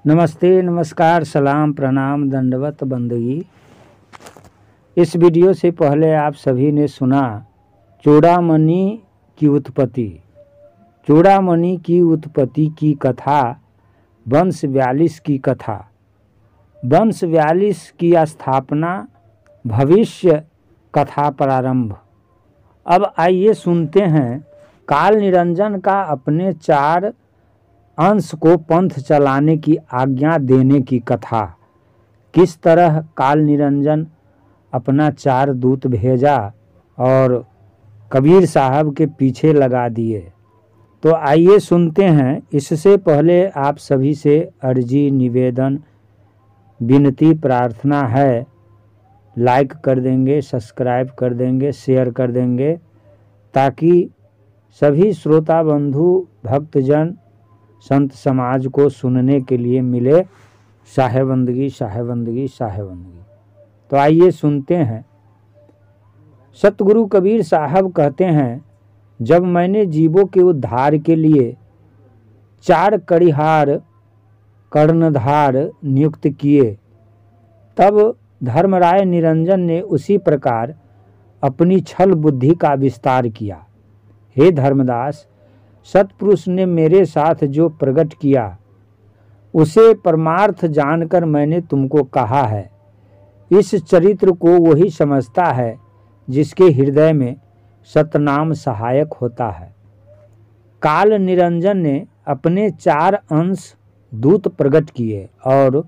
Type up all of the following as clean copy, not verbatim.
नमस्ते, नमस्कार, सलाम, प्रणाम, दंडवत बंदगी। इस वीडियो से पहले आप सभी ने सुना चूड़ामणि की उत्पत्ति। चूड़ामणि की उत्पत्ति की कथा, वंश 42 की कथा, वंश 42 की स्थापना, भविष्य कथा प्रारंभ। अब आइए सुनते हैं काल निरंजन का अपने 4 अंश को पंथ चलाने की आज्ञा देने की कथा। किस तरह काल निरंजन अपना 4 दूत भेजा और कबीर साहब के पीछे लगा दिए। तो आइए सुनते हैं। इससे पहले आप सभी से अर्जी, निवेदन, विनती, प्रार्थना है, लाइक कर देंगे, सब्सक्राइब कर देंगे, शेयर कर देंगे, ताकि सभी श्रोता बंधु, भक्तजन, संत समाज को सुनने के लिए मिले। साहेबंदगी, साहेबंदगी, साहेबंदगी। तो आइए सुनते हैं। सतगुरु कबीर साहब कहते हैं, जब मैंने जीवों के उद्धार के लिए 4 कड़िहार कर्णधार नियुक्त किए, तब धर्मराय निरंजन ने उसी प्रकार अपनी छल बुद्धि का विस्तार किया। हे धर्मदास, सतपुरुष ने मेरे साथ जो प्रकट किया उसे परमार्थ जानकर मैंने तुमको कहा है। इस चरित्र को वही समझता है जिसके हृदय में सतनाम सहायक होता है। काल निरंजन ने अपने 4 अंश दूत प्रकट किए और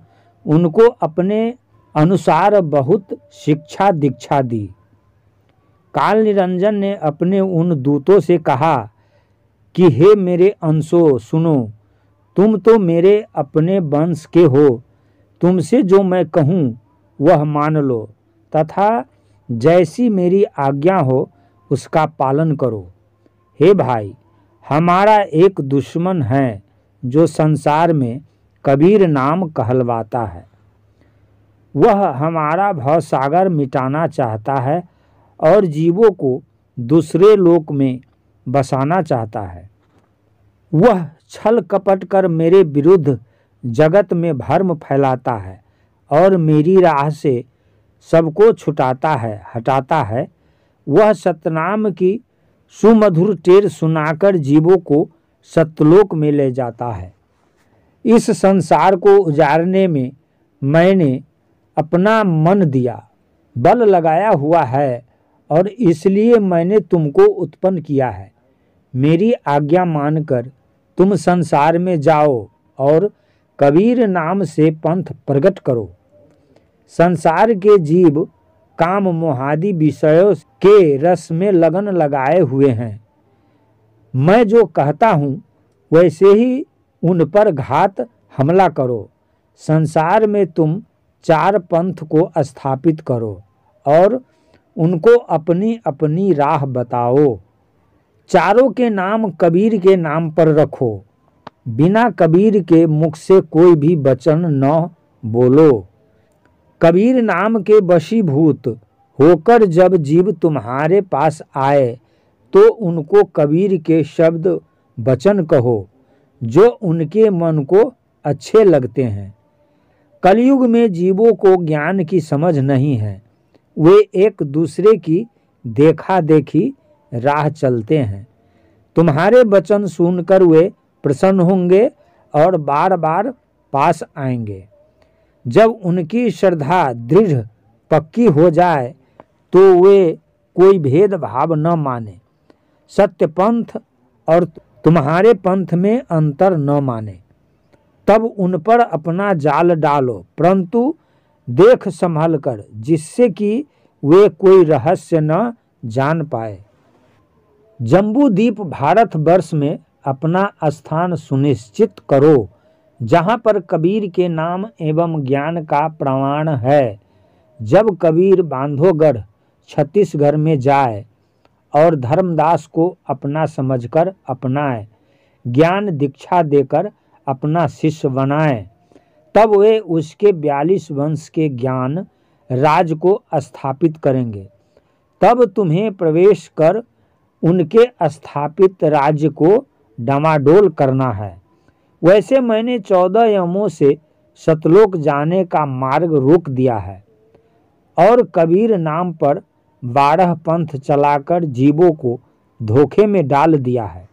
उनको अपने अनुसार बहुत शिक्षा दीक्षा दी। काल निरंजन ने अपने उन दूतों से कहा कि हे मेरे अंशों, सुनो, तुम तो मेरे अपने वंश के हो। तुमसे जो मैं कहूँ वह मान लो तथा जैसी मेरी आज्ञा हो उसका पालन करो। हे भाई, हमारा एक दुश्मन है जो संसार में कबीर नाम कहलवाता है। वह हमारा भवसागर मिटाना चाहता है और जीवों को दूसरे लोक में बसाना चाहता है। वह छल कपट कर मेरे विरुद्ध जगत में भ्रम फैलाता है और मेरी राह से सबको छुटाता है, हटाता है। वह सतनाम की सुमधुर टेर सुनाकर जीवों को सतलोक में ले जाता है। इस संसार को उजाड़ने में मैंने अपना मन दिया, बल लगाया हुआ है और इसलिए मैंने तुमको उत्पन्न किया है। मेरी आज्ञा मानकर तुम संसार में जाओ और कबीर नाम से पंथ प्रकट करो। संसार के जीव काम मोहादि विषयों के रस में लगन लगाए हुए हैं। मैं जो कहता हूँ वैसे ही उन पर घात हमला करो। संसार में तुम 4 पंथ को स्थापित करो और उनको अपनी अपनी राह बताओ। चारों के नाम कबीर के नाम पर रखो। बिना कबीर के मुख से कोई भी वचन न बोलो। कबीर नाम के वशीभूत होकर जब जीव तुम्हारे पास आए तो उनको कबीर के शब्द वचन कहो जो उनके मन को अच्छे लगते हैं। कलयुग में जीवों को ज्ञान की समझ नहीं है। वे एक दूसरे की देखा देखी राह चलते हैं। तुम्हारे वचन सुनकर वे प्रसन्न होंगे और बार बार पास आएंगे। जब उनकी श्रद्धा दृढ़ पक्की हो जाए तो वे कोई भेदभाव न माने, सत्य पंथ और तुम्हारे पंथ में अंतर न माने। तब उन पर अपना जाल डालो, परंतु देख संभल कर, जिससे कि वे कोई रहस्य न जान पाए। जम्बूद्वीप भारत वर्ष में अपना स्थान सुनिश्चित करो, जहाँ पर कबीर के नाम एवं ज्ञान का प्रमाण है। जब कबीर बांधोगढ़ छत्तीसगढ़ में जाए और धर्मदास को अपना समझकर अपनाए, ज्ञान दीक्षा देकर अपना शिष्य बनाए, तब वे उसके 42 वंश के ज्ञान राज को स्थापित करेंगे। तब तुम्हें प्रवेश कर उनके स्थापित राज्य को डामाडोल करना है। वैसे मैंने 14 यमों से सतलोक जाने का मार्ग रोक दिया है और कबीर नाम पर 12 पंथ चलाकर जीवों को धोखे में डाल दिया है।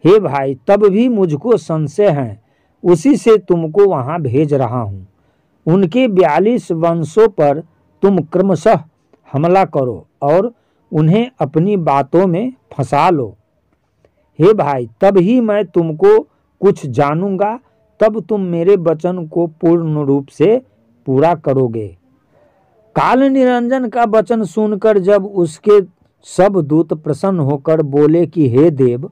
हे भाई, तब भी मुझको संशय है, उसी से तुमको वहां भेज रहा हूं। उनके 42 वंशों पर तुम क्रमशः हमला करो और उन्हें अपनी बातों में फंसा लो। हे भाई, तब ही मैं तुमको कुछ जानूंगा, तब तुम मेरे वचन को पूर्ण रूप से पूरा करोगे। काल निरंजन का वचन सुनकर जब उसके सब दूत प्रसन्न होकर बोले कि हे देव,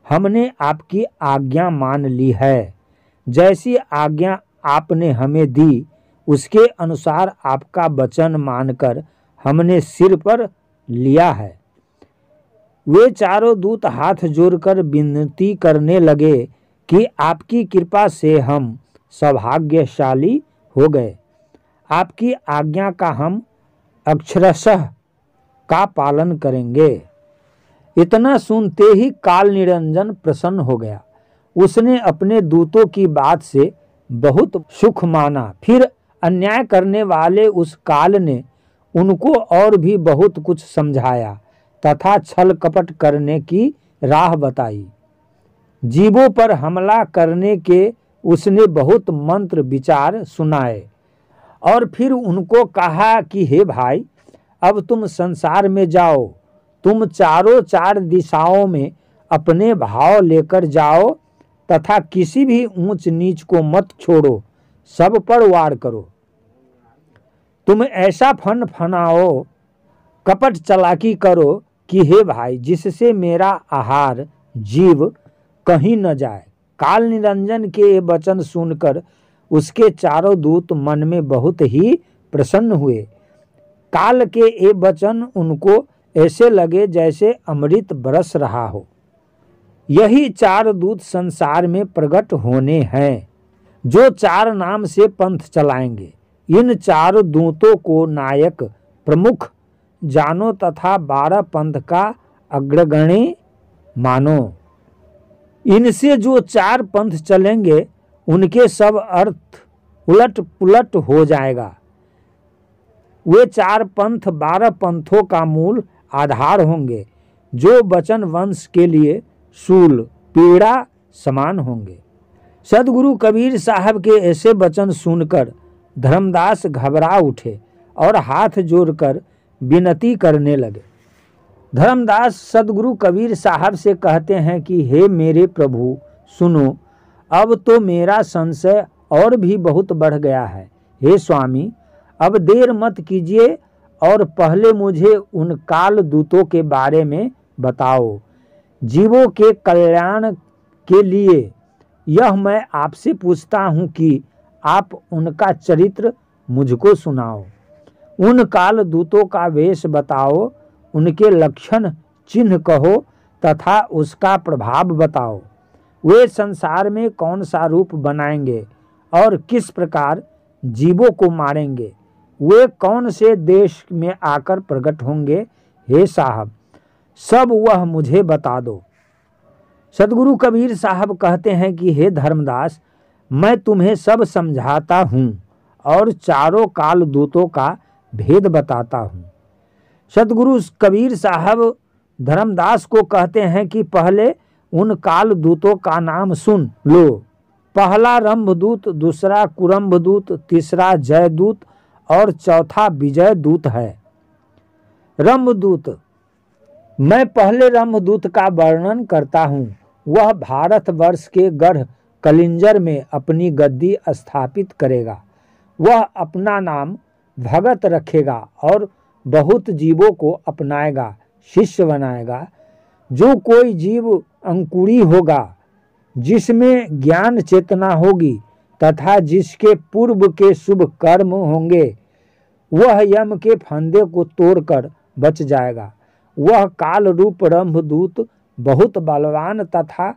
हमने आपकी आज्ञा मान ली है। जैसी आज्ञा आपने हमें दी उसके अनुसार आपका वचन मानकर हमने सिर पर लिया है। वे चारों दूत हाथ जोड़कर विनती करने लगे कि आपकी कृपा से हम सौभाग्यशाली हो गए। आपकी आज्ञा का हम अक्षरशः का पालन करेंगे। इतना सुनते ही काल निरंजन प्रसन्न हो गया। उसने अपने दूतों की बात से बहुत सुख माना। फिर अन्याय करने वाले उस काल ने उनको और भी बहुत कुछ समझाया तथा छल कपट करने की राह बताई। जीवों पर हमला करने के उसने बहुत मंत्र विचार सुनाए और फिर उनको कहा कि हे भाई, अब तुम संसार में जाओ, तुम चारों 4 दिशाओं में अपने भाव लेकर जाओ तथा किसी भी ऊंच नीच को मत छोड़ो, सब पर वार करो। तुम ऐसा फन फनाओ, कपट चालाकी करो कि हे भाई, जिससे मेरा आहार जीव कहीं न जाए। काल निरंजन के ये वचन सुनकर उसके चारों दूत मन में बहुत ही प्रसन्न हुए। काल के ये वचन उनको ऐसे लगे जैसे अमृत बरस रहा हो। यही 4 दूत संसार में प्रकट होने हैं, जो 4 नाम से पंथ चलाएंगे। इन 4 दूतों को नायक प्रमुख जानो तथा 12 पंथ का अग्रगणी मानो। इनसे जो 4 पंथ चलेंगे उनके सब अर्थ उलट पुलट हो जाएगा। वे 4 पंथ 12 पंथों का मूल आधार होंगे, जो वचन वंश के लिए शूल पीड़ा समान होंगे। सदगुरु कबीर साहब के ऐसे वचन सुनकर धर्मदास घबरा उठे और हाथ जोड़कर विनती करने लगे। धर्मदास सदगुरु कबीर साहब से कहते हैं कि हे मेरे प्रभु, सुनो, अब तो मेरा संशय और भी बहुत बढ़ गया है। हे स्वामी, अब देर मत कीजिए और पहले मुझे उन काल दूतों के बारे में बताओ। जीवों के कल्याण के लिए यह मैं आपसे पूछता हूँ कि आप उनका चरित्र मुझको सुनाओ। उन काल दूतों का वेश बताओ, उनके लक्षण चिन्ह कहो तथा उसका प्रभाव बताओ। वे संसार में कौन सा रूप बनाएंगे और किस प्रकार जीवों को मारेंगे। वे कौन से देश में आकर प्रकट होंगे। हे साहब, सब वह मुझे बता दो। सदगुरु कबीर साहब कहते हैं कि हे धर्मदास, मैं तुम्हें सब समझाता हूँ और चारों काल दूतों का भेद बताता हूँ। सदगुरु कबीर साहब धर्मदास को कहते हैं कि पहले उन काल दूतों का नाम सुन लो। पहला रंभदूत, दूसरा कुरंभदूत, तीसरा जयदूत और चौथा विजय दूत है। रंभदूत, मैं पहले रंभदूत का वर्णन करता हूँ। वह भारतवर्ष के गढ़ कलिंजर में अपनी गद्दी स्थापित करेगा। वह अपना नाम भगत रखेगा और बहुत जीवों को अपनाएगा, शिष्य बनाएगा। जो कोई जीव अंकुरी होगा, जिसमें ज्ञान चेतना होगी तथा जिसके पूर्व के शुभ कर्म होंगे, वह यम के फंदे को तोड़कर बच जाएगा। वह काल रूप रंभदूत बहुत बलवान तथा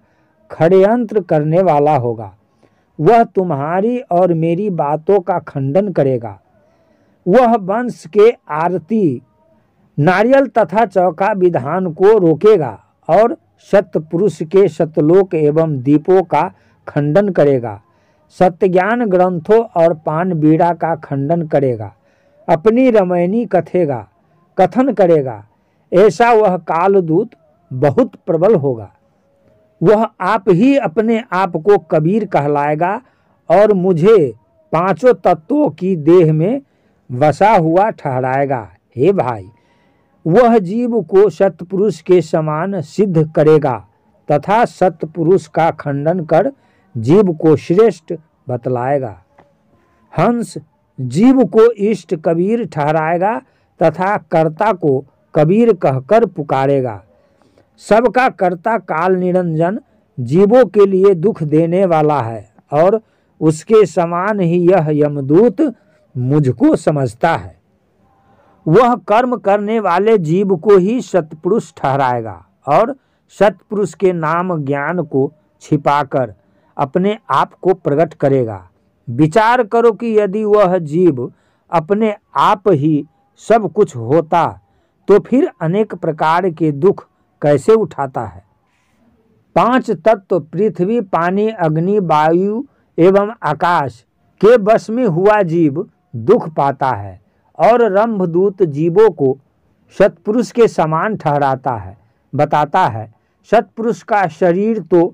षड्यंत्र करने वाला होगा। वह तुम्हारी और मेरी बातों का खंडन करेगा। वह वंश के आरती, नारियल तथा चौका विधान को रोकेगा और सत्पुरुष के सतलोक एवं दीपों का खंडन करेगा, सत्यज्ञान ग्रंथों और पान बीड़ा का खंडन करेगा, अपनी रामायणी कथन करेगा। ऐसा वह कालदूत बहुत प्रबल होगा। वह आप ही अपने आप को कबीर कहलाएगा और मुझे पांचों तत्वों की देह में बसा हुआ ठहराएगा। हे भाई, वह जीव को सत्पुरुष के समान सिद्ध करेगा तथा सत्पुरुष का खंडन कर जीव को श्रेष्ठ बतलाएगा। हंस जीव को इष्ट कबीर ठहराएगा तथा कर्ता को कबीर कहकर पुकारेगा। सबका कर्ता काल निरंजन जीवों के लिए दुख देने वाला है और उसके समान ही यह यमदूत मुझको समझता है। वह कर्म करने वाले जीव को ही सत्पुरुष ठहराएगा और सत्पुरुष के नाम ज्ञान को छिपाकर अपने आप को प्रकट करेगा। विचार करो कि यदि वह जीव अपने आप ही सब कुछ होता तो फिर अनेक प्रकार के दुख कैसे उठाता है। पांच तत्व पृथ्वी, पानी, अग्नि, वायु एवं आकाश के वश में हुआ जीव दुख पाता है और रंभदूत जीवों को सत्पुरुष के समान ठहराता है, बताता है। सत्पुरुष का शरीर तो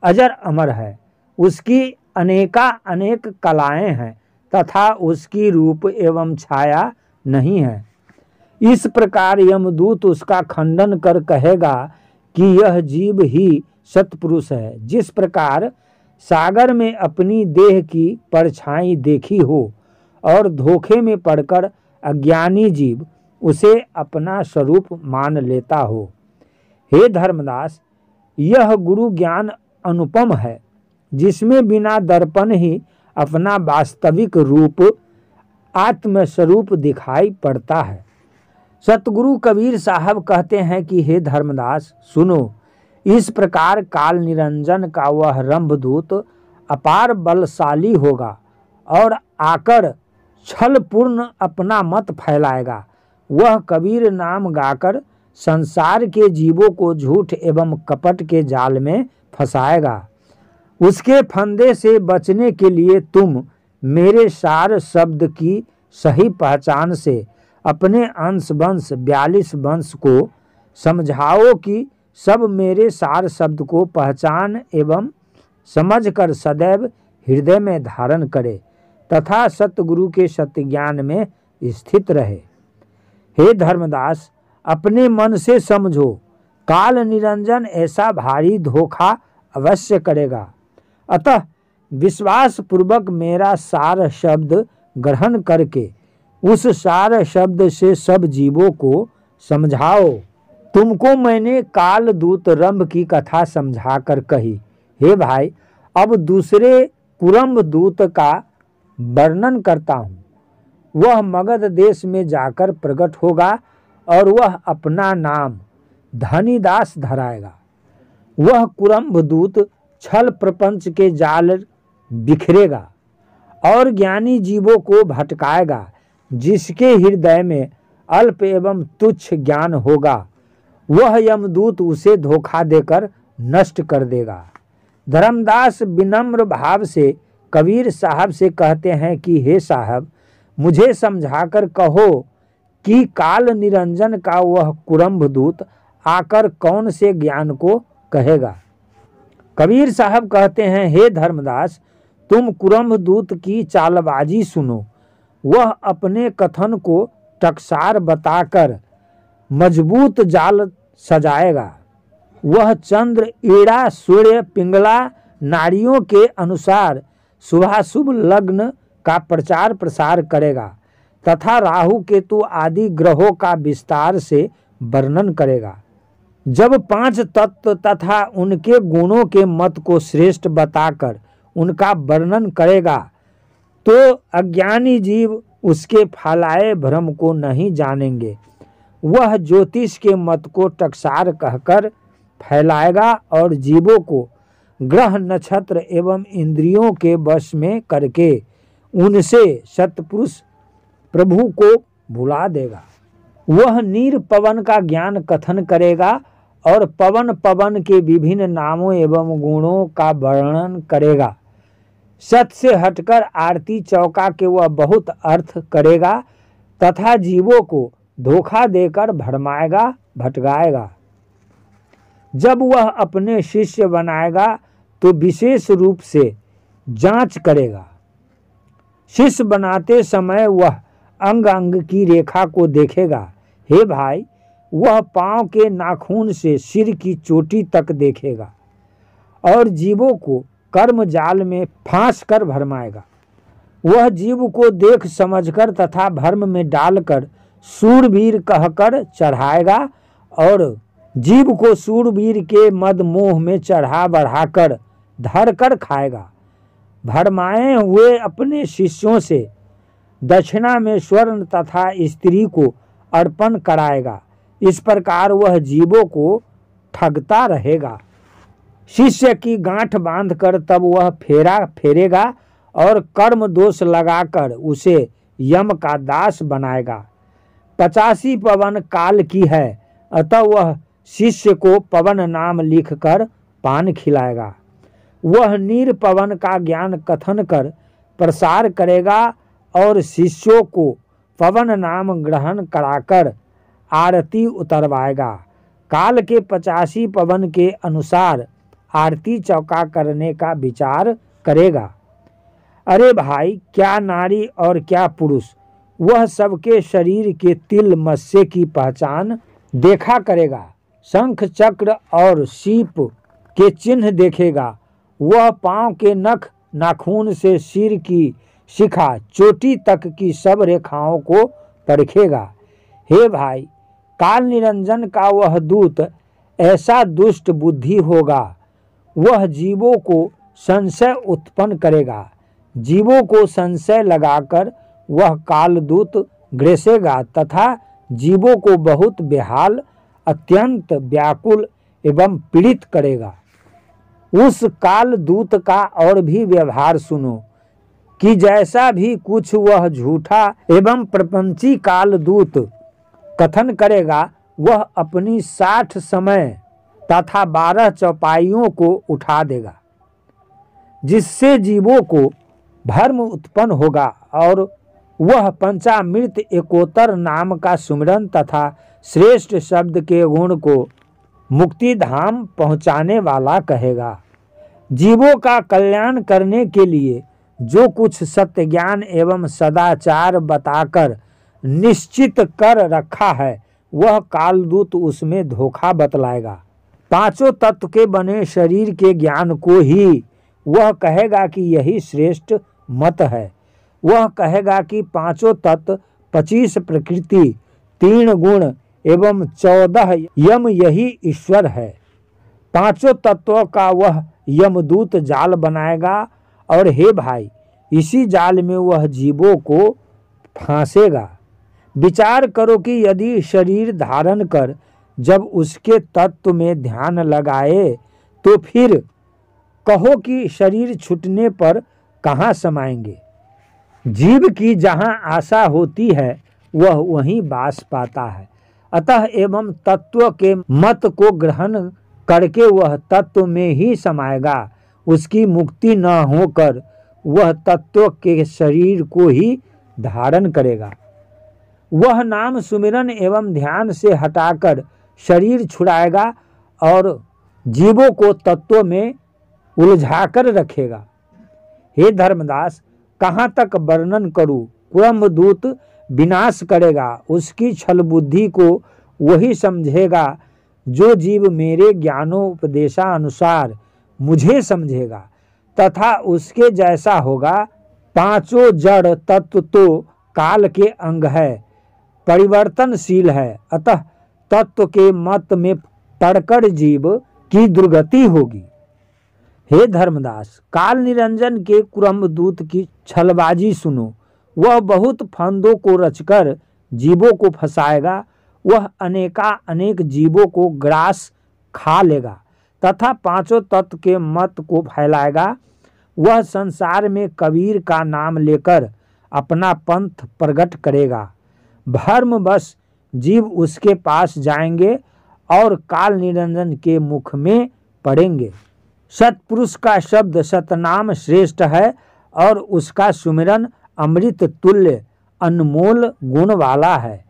अजर अमर है, उसकी अनेक कलाएं हैं तथा उसकी रूप एवं छाया नहीं है। इस प्रकार यमदूत उसका खंडन कर कहेगा कि यह जीव ही सत्पुरुष है। जिस प्रकार सागर में अपनी देह की परछाई देखी हो और धोखे में पड़कर अज्ञानी जीव उसे अपना स्वरूप मान लेता हो। हे धर्मदास, यह गुरु ज्ञान अनुपम है जिसमें बिना दर्पण ही अपना वास्तविक रूप आत्मस्वरूप दिखाई पड़ता है। सतगुरु कबीर साहब कहते हैं कि हे धर्मदास सुनो, इस प्रकार काल निरंजन का वह रंभदूत अपार बलशाली होगा और आकर छलपूर्ण अपना मत फैलाएगा। वह कबीर नाम गाकर संसार के जीवों को झूठ एवं कपट के जाल में फंसाएगा। उसके फंदे से बचने के लिए तुम मेरे सार शब्द की सही पहचान से अपने अंश वंश 42 वंश को समझाओ कि सब मेरे सार शब्द को पहचान एवं समझकर सदैव हृदय में धारण करे तथा सतगुरु के सत्य ज्ञान में स्थित रहे। हे धर्मदास, अपने मन से समझो, काल निरंजन ऐसा भारी धोखा अवश्य करेगा। अतः विश्वास पूर्वक मेरा सार शब्द ग्रहण करके उस सार शब्द से सब जीवों को समझाओ। तुमको मैंने काल दूत रंभ की कथा समझाकर कही। हे भाई, अब दूसरे कुरंभ दूत का वर्णन करता हूँ। वह मगध देश में जाकर प्रकट होगा और वह अपना नाम धनीदास धराएगा। वह कुरंभ दूत छल प्रपंच के जाल बिखरेगा और ज्ञानी जीवों को भटकाएगा। जिसके हृदय में अल्प एवं तुच्छ ज्ञान होगा वह यमदूत उसे धोखा देकर नष्ट कर देगा। धर्मदास विनम्र भाव से कबीर साहब से कहते हैं कि हे साहब, मुझे समझाकर कहो कि काल निरंजन का वह कुरंभ दूत आकर कौन से ज्ञान को कहेगा। कबीर साहब कहते हैं, हे धर्मदास, तुम कुरंभ दूत की चालबाजी सुनो। वह अपने कथन को टकसार बताकर मजबूत जाल सजाएगा। वह चंद्र, ईड़ा, सूर्य, पिंगला नाड़ियों के अनुसार शुभाशुभ लग्न का प्रचार प्रसार करेगा तथा राहु केतु आदि ग्रहों का विस्तार से वर्णन करेगा। जब 5 तत्व तथा उनके गुणों के मत को श्रेष्ठ बताकर उनका वर्णन करेगा तो अज्ञानी जीव उसके फैलाए भ्रम को नहीं जानेंगे। वह ज्योतिष के मत को टकसार कहकर फैलाएगा और जीवों को ग्रह नक्षत्र एवं इंद्रियों के वश में करके उनसे सत्पुरुष प्रभु को भुला देगा। वह नीर पवन का ज्ञान कथन करेगा और पवन पवन के विभिन्न नामों एवं गुणों का वर्णन करेगा। सत्य से हटकर आरती चौका के वह बहुत अर्थ करेगा तथा जीवों को धोखा देकर भरमाएगा भटकाएगा। जब वह अपने शिष्य बनाएगा तो विशेष रूप से जांच करेगा। शिष्य बनाते समय वह अंग अंग की रेखा को देखेगा। हे भाई, वह पांव के नाखून से सिर की चोटी तक देखेगा और जीवों को कर्म जाल में फांस कर भरमाएगा। वह जीव को देख समझकर तथा भर्म में डालकर सूरवीर कहकर चढ़ाएगा और जीव को सूरवीर के मद मोह में चढ़ा बढ़ाकर धर कर खाएगा। भरमाए हुए अपने शिष्यों से दक्षिणा में स्वर्ण तथा स्त्री को अर्पण कराएगा। इस प्रकार वह जीवों को ठगता रहेगा। शिष्य की गांठ बांधकर तब वह फेरा फेरेगा और कर्म दोष लगाकर उसे यम का दास बनाएगा। 85 पवन काल की है, अतः वह शिष्य को पवन नाम लिखकर पान खिलाएगा। वह नीर पवन का ज्ञान कथन कर प्रसार करेगा और शिष्यों को पवन नाम ग्रहण कराकर आरती उतरवाएगा। काल के 85 पवन के अनुसार आरती चौका करने का विचार करेगा। अरे भाई, क्या नारी और क्या पुरुष, वह सबके शरीर के तिल मस्से की पहचान देखा करेगा। शंख चक्र और सीप के चिन्ह देखेगा। वह पांव के नख नाखून से सिर की शिखा चोटी तक की सब रेखाओं को परखेगा। हे भाई, काल निरंजन का वह दूत ऐसा दुष्ट बुद्धि होगा, वह जीवों को संशय उत्पन्न करेगा। जीवों को संशय लगाकर वह कालदूत ग्रसेगा तथा जीवों को बहुत बेहाल, अत्यंत व्याकुल एवं पीड़ित करेगा। उस कालदूत का और भी व्यवहार सुनो कि जैसा भी कुछ वह झूठा एवं प्रपंची कालदूत कथन करेगा, वह अपनी 60 समय तथा 12 चौपाइयों को उठा देगा, जिससे जीवों को भ्रम उत्पन्न होगा और वह पंचामृत एकोत्तर नाम का सुमिरन तथा श्रेष्ठ शब्द के गुण को मुक्ति धाम पहुँचाने वाला कहेगा। जीवों का कल्याण करने के लिए जो कुछ सत्य ज्ञान एवं सदाचार बताकर निश्चित कर रखा है, वह कालदूत उसमें धोखा बतलाएगा। पांचों तत्व के बने शरीर के ज्ञान को ही वह कहेगा कि यही श्रेष्ठ मत है। वह कहेगा कि पांचों तत्व, 25 प्रकृति, 3 गुण एवं 14 यम यही ईश्वर है। पांचों तत्वों का वह यमदूत जाल बनाएगा और हे भाई, इसी जाल में वह जीवों को फांसेगा। विचार करो कि यदि शरीर धारण कर जब उसके तत्व में ध्यान लगाए तो फिर कहो कि शरीर छूटने पर कहाँ समाएंगे। जीव की जहाँ आशा होती है वह वहीं वास पाता है। अतः एवं तत्व के मत को ग्रहण करके वह तत्व में ही समाएगा। उसकी मुक्ति न होकर वह तत्व के शरीर को ही धारण करेगा। वह नाम सुमिरन एवं ध्यान से हटाकर शरीर छुड़ाएगा और जीवों को तत्व में उलझाकर रखेगा। हे धर्मदास, कहाँ तक वर्णन करूं। ब्रह्मदूत विनाश करेगा। उसकी छल बुद्धि को वही समझेगा जो जीव मेरे ज्ञानोपदेशानुसार मुझे समझेगा तथा उसके जैसा होगा। पांचों जड़ तत्व तो काल के अंग है, परिवर्तनशील है। अतः तत्व के मत में पड़कर जीव की दुर्गति होगी। हे धर्मदास, काल निरंजन के कुरम्बदूत की छलबाजी सुनो। वह बहुत फंदों को रचकर जीवों को फंसाएगा। वह अनेक जीवों को ग्रास खा लेगा तथा पांचों तत्व के मत को फैलाएगा। वह संसार में कबीर का नाम लेकर अपना पंथ प्रकट करेगा। भर्मवश जीव उसके पास जाएंगे और काल निरंजन के मुख में पड़ेंगे। सतपुरुष का शब्द सतनाम श्रेष्ठ है और उसका सुमिरन अमृत तुल्य अनमोल गुण वाला है।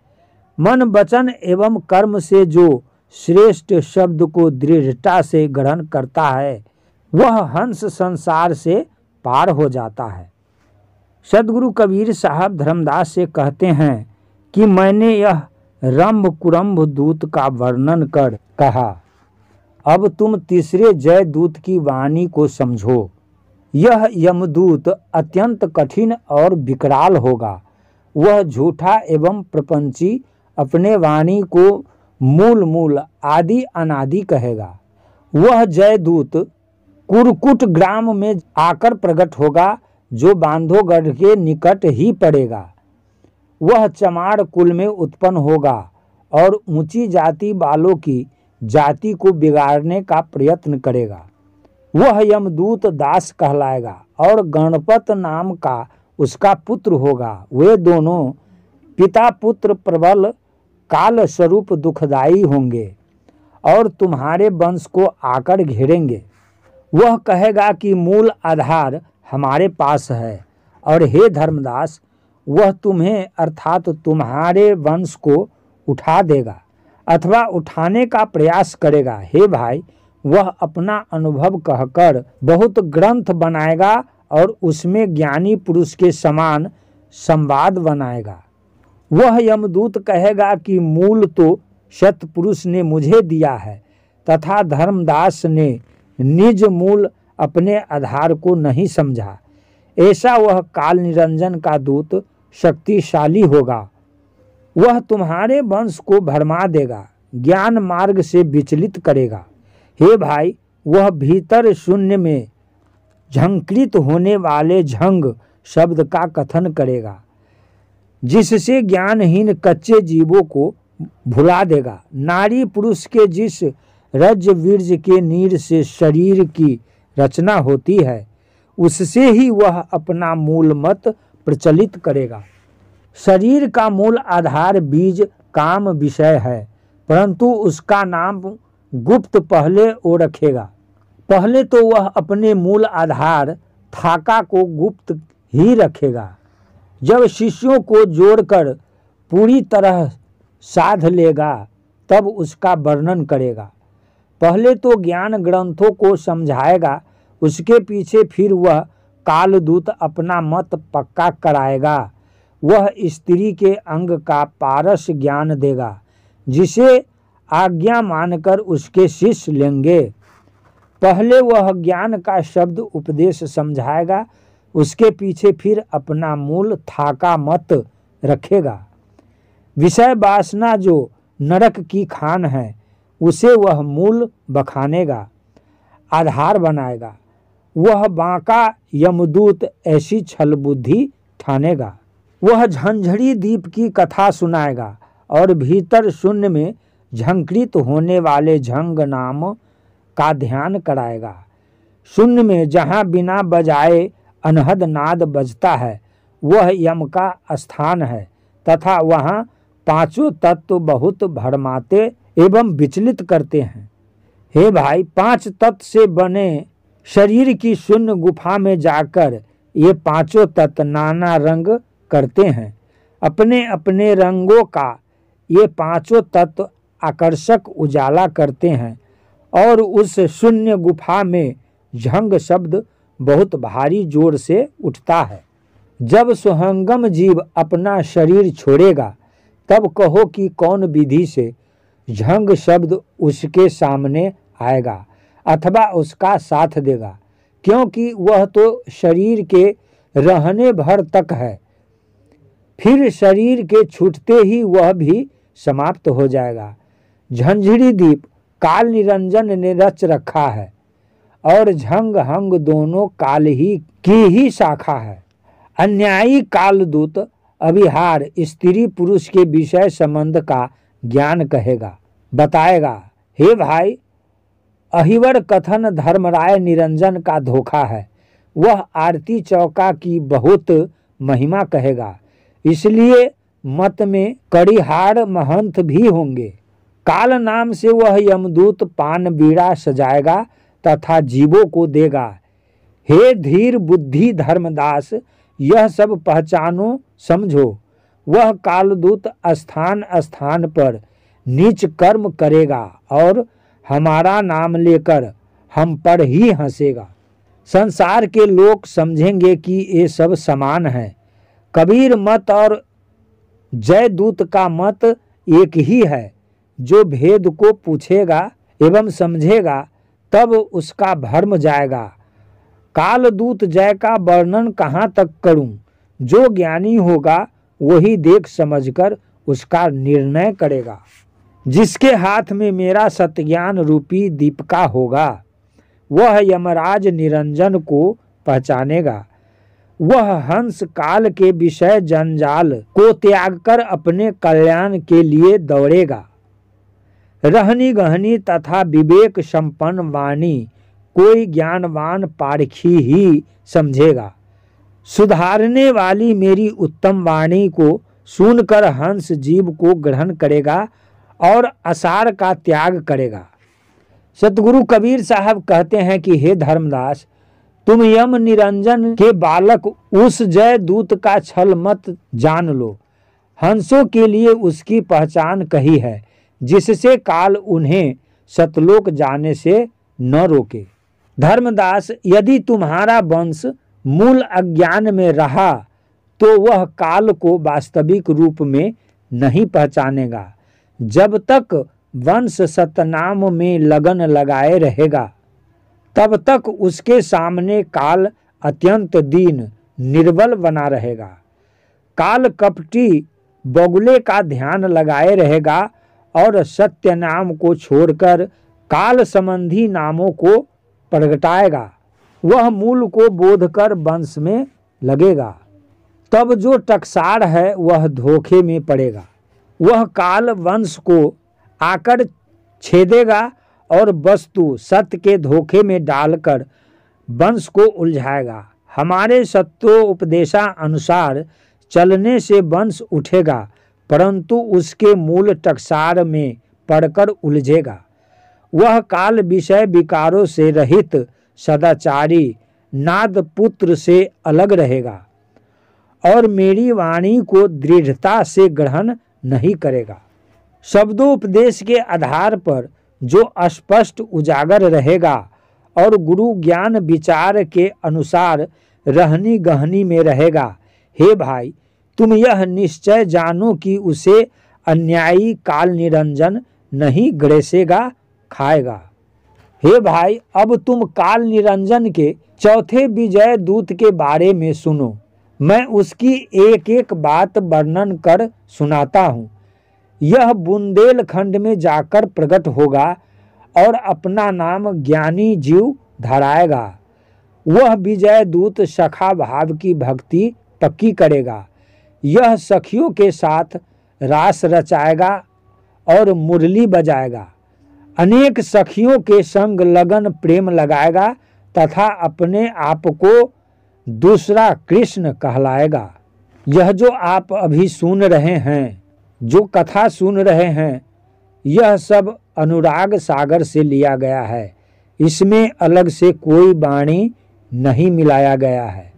मन वचन एवं कर्म से जो श्रेष्ठ शब्द को दृढ़ता से ग्रहण करता है वह हंस संसार से पार हो जाता है। सदगुरु कबीर साहब धर्मदास से कहते हैं कि मैंने यह रंभ कुरंभ दूत का वर्णन कर कहा, अब तुम तीसरे जय दूत की वाणी को समझो। यह यमदूत अत्यंत कठिन और विकराल होगा। वह झूठा एवं प्रपंची अपने वाणी को मूल मूल आदि अनादि कहेगा। वह जयदूत कुरकुट ग्राम में आकर प्रकट होगा जो बांधवगढ़ के निकट ही पड़ेगा। वह चमार कुल में उत्पन्न होगा और ऊंची जाति वालों की जाति को बिगाड़ने का प्रयत्न करेगा। वह यमदूत दास कहलाएगा और गणपत नाम का उसका पुत्र होगा। वे दोनों पिता पुत्र प्रबल काल स्वरूप दुखदाई होंगे और तुम्हारे वंश को आकर घेरेंगे। वह कहेगा कि मूल आधार हमारे पास है और हे धर्मदास वह तुम्हें अर्थात तुम्हारे वंश को उठा देगा अथवा उठाने का प्रयास करेगा। हे भाई वह अपना अनुभव कहकर बहुत ग्रंथ बनाएगा और उसमें ज्ञानी पुरुष के समान संवाद बनाएगा। वह यमदूत कहेगा कि मूल तो सतपुरुष ने मुझे दिया है तथा धर्मदास ने निज मूल अपने आधार को नहीं समझा। ऐसा वह काल निरंजन का दूत शक्तिशाली होगा। वह तुम्हारे वंश को भरमा देगा, ज्ञान मार्ग से विचलित करेगा। हे भाई वह भीतर शून्य में झंकृत होने वाले झंग शब्द का कथन करेगा जिससे ज्ञानहीन कच्चे जीवों को भुला देगा। नारी पुरुष के जिस रज वीर्ज के नीर से शरीर की रचना होती है उससे ही वह अपना मूल मत प्रचलित करेगा। शरीर का मूल आधार बीज काम विषय है परंतु उसका नाम गुप्त पहले ओ रखेगा। पहले तो वह अपने मूल आधार थाका को गुप्त ही रखेगा। जब शिष्यों को जोड़कर पूरी तरह साध लेगा तब उसका वर्णन करेगा। पहले तो ज्ञान ग्रंथों को समझाएगा, उसके पीछे फिर वह कालदूत अपना मत पक्का कराएगा। वह स्त्री के अंग का पारस ज्ञान देगा जिसे आज्ञा मानकर उसके शिष्य लेंगे। पहले वह ज्ञान का शब्द उपदेश समझाएगा, उसके पीछे फिर अपना मूल थाका मत रखेगा। विषय वासना जो नरक की खान है उसे वह मूल बखानेगा, आधार बनाएगा। वह बांका यमदूत ऐसी छल बुद्धि ठानेगा। वह झंझड़ी दीप की कथा सुनाएगा और भीतर शून्य में झंकृत होने वाले झंग नाम का ध्यान कराएगा। शून्य में जहाँ बिना बजाए अनहद नाद बजता है वह यम का स्थान है तथा वहाँ पांचों तत्व बहुत भरमाते एवं विचलित करते हैं। हे भाई, पांच तत्व से बने शरीर की शून्य गुफा में जाकर ये पांचों तत्व नाना रंग करते हैं। अपने अपने रंगों का ये पांचों तत्व आकर्षक उजाला करते हैं और उस शून्य गुफा में झंग शब्द बहुत भारी जोर से उठता है। जब सुहंगम जीव अपना शरीर छोड़ेगा तब कहो कि कौन विधि से झंग शब्द उसके सामने आएगा अथवा उसका साथ देगा, क्योंकि वह तो शरीर के रहने भर तक है, फिर शरीर के छूटते ही वह भी समाप्त हो जाएगा। झंझड़ी दीप काल निरंजन ने रच रखा है और झंग हंग दोनों काल ही की ही शाखा है। अन्यायी कालदूत अभिहार स्त्री पुरुष के विषय संबंध का ज्ञान कहेगा, बताएगा। हे भाई, अहिवर कथन धर्मराय निरंजन का धोखा है। वह आरती चौका की बहुत महिमा कहेगा, इसलिए मत में कड़ीहार महंत भी होंगे। काल नाम से वह यमदूत पान बीड़ा सजाएगा तथा जीवों को देगा। हे धीर बुद्धि धर्मदास, यह सब पहचानो समझो। वह कालदूत स्थान स्थान पर नीच कर्म करेगा और हमारा नाम लेकर हम पर ही हंसेगा। संसार के लोग समझेंगे कि ये सब समान है। कबीर मत और जयदूत का मत एक ही है। जो भेद को पूछेगा एवं समझेगा तब उसका भ्रम जाएगा। कालदूत जय का वर्णन कहाँ तक करूं? जो ज्ञानी होगा वही देख समझकर उसका निर्णय करेगा। जिसके हाथ में मेरा सत्यज्ञान रूपी दीपिका होगा वह यमराज निरंजन को पहचानेगा। वह हंस काल के विषय जंजाल को त्याग कर अपने कल्याण के लिए दौड़ेगा। रहनी गहनी तथा विवेक संपन्न वाणी कोई ज्ञानवान पारखी ही समझेगा। सुधारने वाली मेरी उत्तम वाणी को सुनकर हंस जीव को ग्रहण करेगा और असार का त्याग करेगा। सतगुरु कबीर साहब कहते हैं कि हे धर्मदास, तुम यम निरंजन के बालक उस जय दूत का छल मत जान लो। हंसों के लिए उसकी पहचान कही है, जिससे काल उन्हें सतलोक जाने से न रोके। धर्मदास, यदि तुम्हारा वंश मूल अज्ञान में रहा तो वह काल को वास्तविक रूप में नहीं पहचानेगा। जब तक वंश सतनाम में लगन लगाए रहेगा तब तक उसके सामने काल अत्यंत दीन निर्बल बना रहेगा। काल कपटी बगुले का ध्यान लगाए रहेगा और सत्य नाम को छोड़कर काल संबंधी नामों को प्रगटाएगा। वह मूल को बोध कर वंश में लगेगा। तब जो टकसार है वह धोखे में पड़ेगा। वह काल वंश को आकर छेदेगा और वस्तु सत्य के धोखे में डालकर वंश को उलझाएगा। हमारे सत्योपदेशा अनुसार चलने से वंश उठेगा, परंतु उसके मूल टकसार में पड़कर उलझेगा। वह काल विषय विकारों से रहित सदाचारी नाद पुत्र से अलग रहेगा और मेरी वाणी को दृढ़ता से ग्रहण नहीं करेगा। शब्दोपदेश के आधार पर जो अस्पष्ट उजागर रहेगा और गुरु ज्ञान विचार के अनुसार रहनी गहनी में रहेगा। हे भाई, तुम यह निश्चय जानो कि उसे अन्यायी काल निरंजन नहीं ग्रेसेगा, खाएगा। हे भाई, अब तुम काल निरंजन के चौथे विजय दूत के बारे में सुनो। मैं उसकी एक एक बात वर्णन कर सुनाता हूँ। यह बुंदेलखंड में जाकर प्रकट होगा और अपना नाम ज्ञानी जीव धराएगा। वह विजय दूत सखा भाव की भक्ति पक्की करेगा। यह सखियों के साथ रास रचाएगा और मुरली बजाएगा। अनेक सखियों के संग लगन प्रेम लगाएगा तथा अपने आप को दूसरा कृष्ण कहलाएगा। यह जो आप अभी सुन रहे हैं, जो कथा सुन रहे हैं, यह सब अनुराग सागर से लिया गया है। इसमें अलग से कोई वाणी नहीं मिलाया गया है।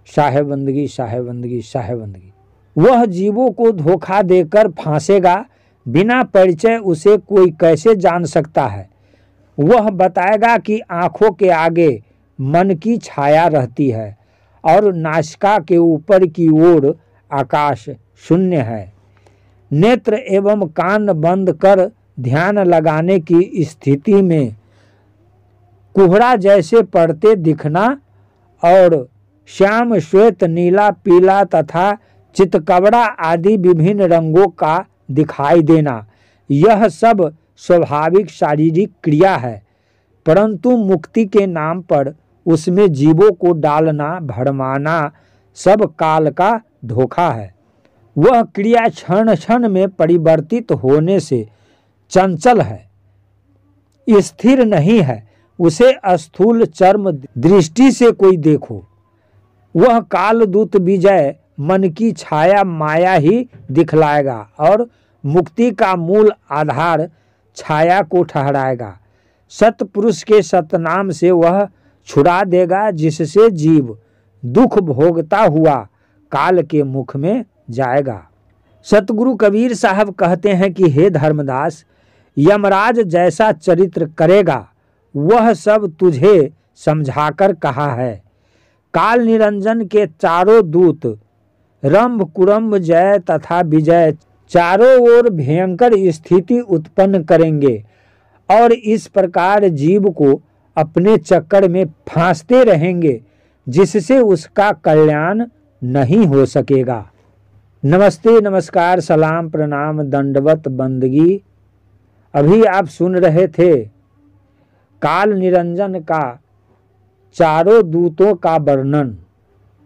साहेबंदगी, साहेबंदगी, साहेबंदगी। वह जीवों को धोखा देकर फांसेगा। बिना परिचय उसे कोई कैसे जान सकता है। वह बताएगा कि आंखों के आगे मन की छाया रहती है और नासिका के ऊपर की ओर आकाश शून्य है। नेत्र एवं कान बंद कर ध्यान लगाने की स्थिति में कोहरा जैसे पड़ते दिखना और श्याम श्वेत नीला पीला तथा चितकबरा आदि विभिन्न रंगों का दिखाई देना, यह सब स्वाभाविक शारीरिक क्रिया है, परंतु मुक्ति के नाम पर उसमें जीवों को डालना भरमाना सब काल का धोखा है। वह क्रिया क्षण क्षण में परिवर्तित होने से चंचल है, स्थिर नहीं है। उसे स्थूल चर्म दृष्टि से कोई देखो। वह कालदूत विजय मन की छाया माया ही दिखलाएगा और मुक्ति का मूल आधार छाया को ठहराएगा। सतपुरुष के सतनाम से वह छुड़ा देगा, जिससे जीव दुख भोगता हुआ काल के मुख में जाएगा। सतगुरु कबीर साहब कहते हैं कि हे धर्मदास, यमराज जैसा चरित्र करेगा वह सब तुझे समझाकर कहा है। काल निरंजन के चारों दूत रंभ कुरंभ जय तथा विजय चारों ओर भयंकर स्थिति उत्पन्न करेंगे और इस प्रकार जीव को अपने चक्कर में फांसते रहेंगे, जिससे उसका कल्याण नहीं हो सकेगा। नमस्ते, नमस्कार, सलाम, प्रणाम, दंडवत, बंदगी। अभी आप सुन रहे थे काल निरंजन का चारों दूतों का वर्णन।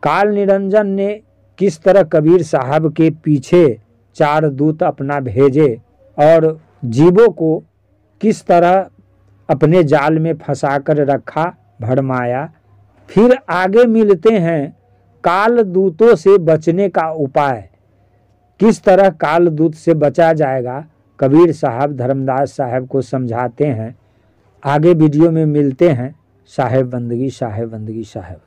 काल निरंजन ने किस तरह कबीर साहब के पीछे 4 दूत अपना भेजे और जीवों को किस तरह अपने जाल में फंसाकर रखा, भरमाया। फिर आगे मिलते हैं काल दूतों से बचने का उपाय। किस तरह काल दूत से बचा जाएगा, कबीर साहब धर्मदास साहब को समझाते हैं। आगे वीडियो में मिलते हैं। साहेब बंदगी, साहेब बंदगी, साहेब।